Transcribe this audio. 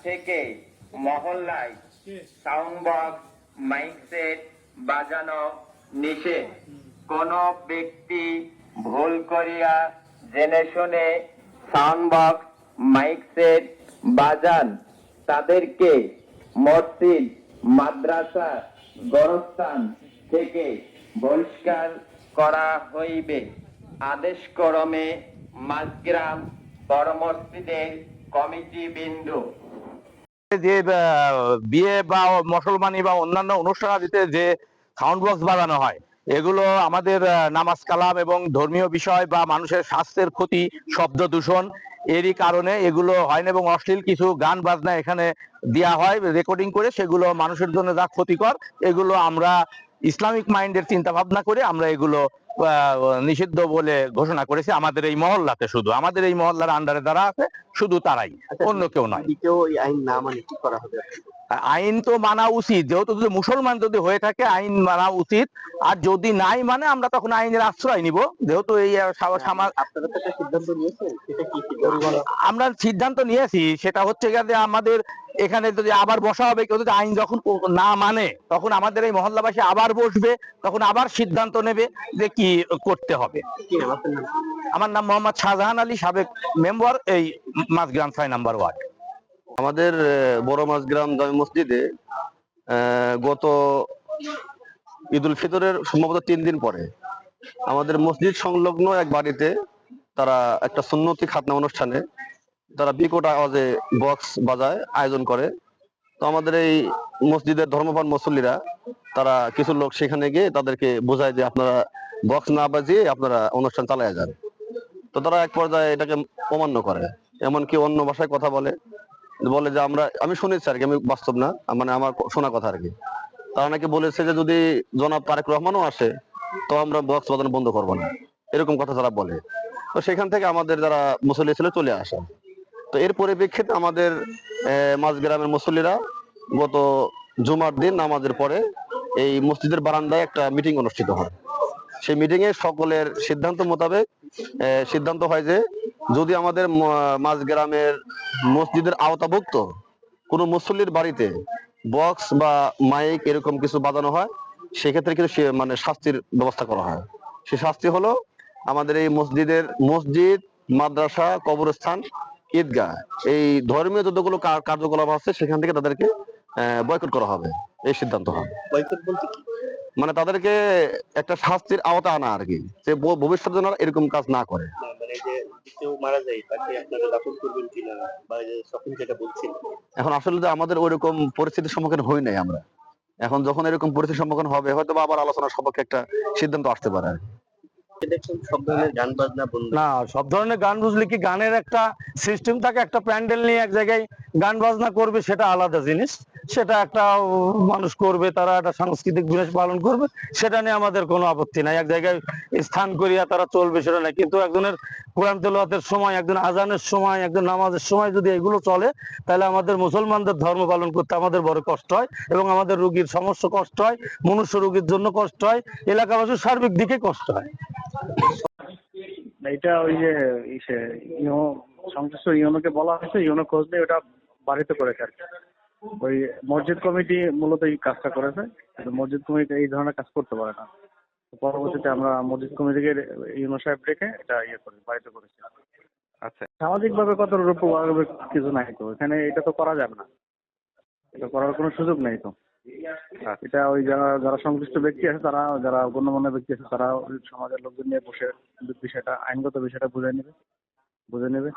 থেকে মহল্লায় sound box mic set বাজানো নিষেধ। কোন ব্যক্তি ভুল করিয়া জেনে শুনে সাউন্ড বক্স মাইক সেট বাজান তাদেরকে মসজিদ মাদ্রাসা গণস্থান থেকে বহিষ্কার করা হইবে। আদেশ ক্রমে মাঝগ্রাম বড় মসজিদের কমিটি বিন্দু। যে বিয়ে বা মুসলমানি বা অন্যান্য অনুষ্ঠানাদিতে যে সাউন্ড বক্স বাজানো হয়, এগুলো আমাদের নামাজ কালাম এবং ধর্মীয় বিষয় বা মানুষের স্বাস্থ্যের ক্ষতি, শব্দ দূষণ এরই কারণে এগুলো হয় না, এবং অশ্লীল কিছু গান বাজনা এখানে দেওয়া হয় রেকর্ডিং করে, সেগুলো মানুষের জন্য যা ক্ষতিকর, এগুলো আমরা ইসলামিক মাইন্ডের চিন্তা ভাবনা করে আমরা এগুলো নিষিদ্ধ বলে ঘোষণা করেছি। আমাদের এই মহল্লাতে, শুধু আমাদের এই মহল্লার আন্ডারে যারা আছে শুধু তারাই, অন্য কেউ নয়। কেউ এই আইন না মানে কি করা হবে? আইন তো মানা উচিত, যেহেতু যদি মুসলমান যদি হয়ে থাকে আইন মানা উচিত, আর যদি নাই মানে আমরা তখন আইনের আশ্রয় নিব। যেহেতু এই আপনারা তো একটা সিদ্ধান্ত নিয়েছেন, সেটা কি সিদ্ধান্ত? আমরা সিদ্ধান্ত নিয়েছি, সেটা হচ্ছে যে আমাদের এখানে যদি আবার বসা হবে, কেউ যদি আইন যখন না মানে তখন আমাদের এই মহল্লাবাসী আবার বসবে, তখন আবার সিদ্ধান্ত নেবে যে কি করতে হবে। আমার নাম মোহাম্মদ শাহজাহান আলী, সাবেক মেম্বার, এই মাঝগ্রাম 6 নম্বর ওয়ার্ড। আমাদের বড় মাঝগ্রাম জামে মসজিদে গত ঈদুল ফিতরের সম্ভবত 3 দিন পরে আমাদের মসজিদ সংলগ্ন এক বাড়িতে তারা একটা সুন্নতি খাতনা অনুষ্ঠানে তারা বিকট আওয়াজে বক্স বাজায় আয়োজন করে। তো আমাদের এই মসজিদের ধর্মপ্রাণ মুসল্লিরা তারা কিছু লোক সেখানে গিয়ে তাদেরকে বোঝায় যে আপনারা বক্স না বাজিয়ে আপনারা অনুষ্ঠান চালায় যান। তো তারা এক পর্যায়ে এটাকে অমান্য করে, এমনকি অন্য ভাষায় কথা বলে যে আমি শুনেছি আর কি, আমি বাস্তব না, মানে আমার শোনা কথা আর কি। তারা নাকি বলেছে যে যদি জনাব তারেক রহমানও আসে তো আমরা বক্স বাজানো বন্ধ করবো না, এরকম কথা তারা বলে। তো সেখান থেকে আমাদের যারা মুসল্লি ছিল চলে আসে। তো এর পরিপ্রেক্ষিতে আমাদের মাঝগ্রামের মুসল্লিরা গত জুমার দিন নামাজের পরে এই মসজিদের বারান্দায় একটা মিটিং অনুষ্ঠিত হয়। সেই মিটিং এ সকলের সিদ্ধান্ত মোতাবেক সিদ্ধান্ত হয় যে যদি আমাদের মাঝগ্রামের মসজিদের আওতাভুক্ত কোনো মুসল্লির বাড়িতে বক্স বা মাইক এরকম কিছু বাজানো হয়, সেক্ষেত্রে কিন্তু মানে শাস্তির ব্যবস্থা করা হয়। সে শাস্তি হলো আমাদের এই মসজিদ, মাদ্রাসা, কবরস্থান, ঈদগাহ, এই ধর্মীয় যতগুলো কার্যকলাপ আছে সেখান থেকে তাদেরকে বয়কট করা হবে, এই সিদ্ধান্ত হবে। বয়কট বলতে কি? মানে তাদেরকে একটা শাস্তির আওতা আনা আর কি, যে ভবিষ্যতে যেন এরকম কাজ না করে। মানে যে কেউ মারা যায় তাকে আপনারা দাফন করবেন কিনা, বা যে তখন যেটা বলছেন। এখন আসলে যে আমাদের ওইরকম পরিস্থিতির সম্মুখীন হই নাই আমরা, এখন যখন এরকম পরিস্থিতির সম্মুখীন হবে হয়তো বা আবার আলোচনার সপক্ষে একটা সিদ্ধান্ত আসতে পারে। দেখছেন সব ধরনের গান বাজনা বন্ধ। না, সব ধরনের গান, বুঝলি কি, গানের একটা সিস্টেম থাকে, একটা প্যান্ডেল নিয়ে এক জায়গায় গান বাজনা করবে, সেটা আলাদা জিনিস, সেটা একটা মানুষ করবে, তারা একটা সাংস্কৃতিক বিরাজ পালন করবে, সেটা নিয়ে আমাদের কোনো আপত্তি নাই। এক জায়গায় স্থান করিয়া তারা চলবে, সেটা নাই। কিন্তু একজনের কোরআন তেলাওয়াতের সময়, একজন আজানের সময়, একজন নামাজের সময় যদি এগুলো চলে, তাহলে আমাদের মুসলমানদের ধর্ম পালন করতে আমাদের বড় কষ্ট হয়, এবং আমাদের রোগীর সমস্ত কষ্ট হয়, মনুষ্য রোগীর জন্য কষ্ট হয়, এলাকাবাসীর সার্বিক দিকে কষ্ট হয়। এটা ওই যে সংশ্লিষ্ট ইউনোকে বলা হয়েছে, ইউনো খোঁজ নিয়ে ওটা বাড়িতে করেছে আর কি। ওই মসজিদ কমিটি মূলত এই কাজটা করেছে, মসজিদ কমিটি এই ধরনের কাজ করতে পারে না। পরবর্তীতে আমরা মসজিদ কমিটিকে ইউনো সাহেব রেখে এটা বাড়িতে করেছি। আচ্ছা, সামাজিক ভাবে কত রূপ কিছু নাই তো এখানে, এটা তো করা যাবে না, এটা করার কোনো সুযোগ নেই তো। এটা ওই যারা সংশ্লিষ্ট ব্যক্তি আছে, তারা যারা গণ্যমান্য ব্যক্তি আছে, তারা সমাজের লোকজন নিয়ে বসে বিষয়টা, আইনগত বিষয়টা বুঝে নেবে।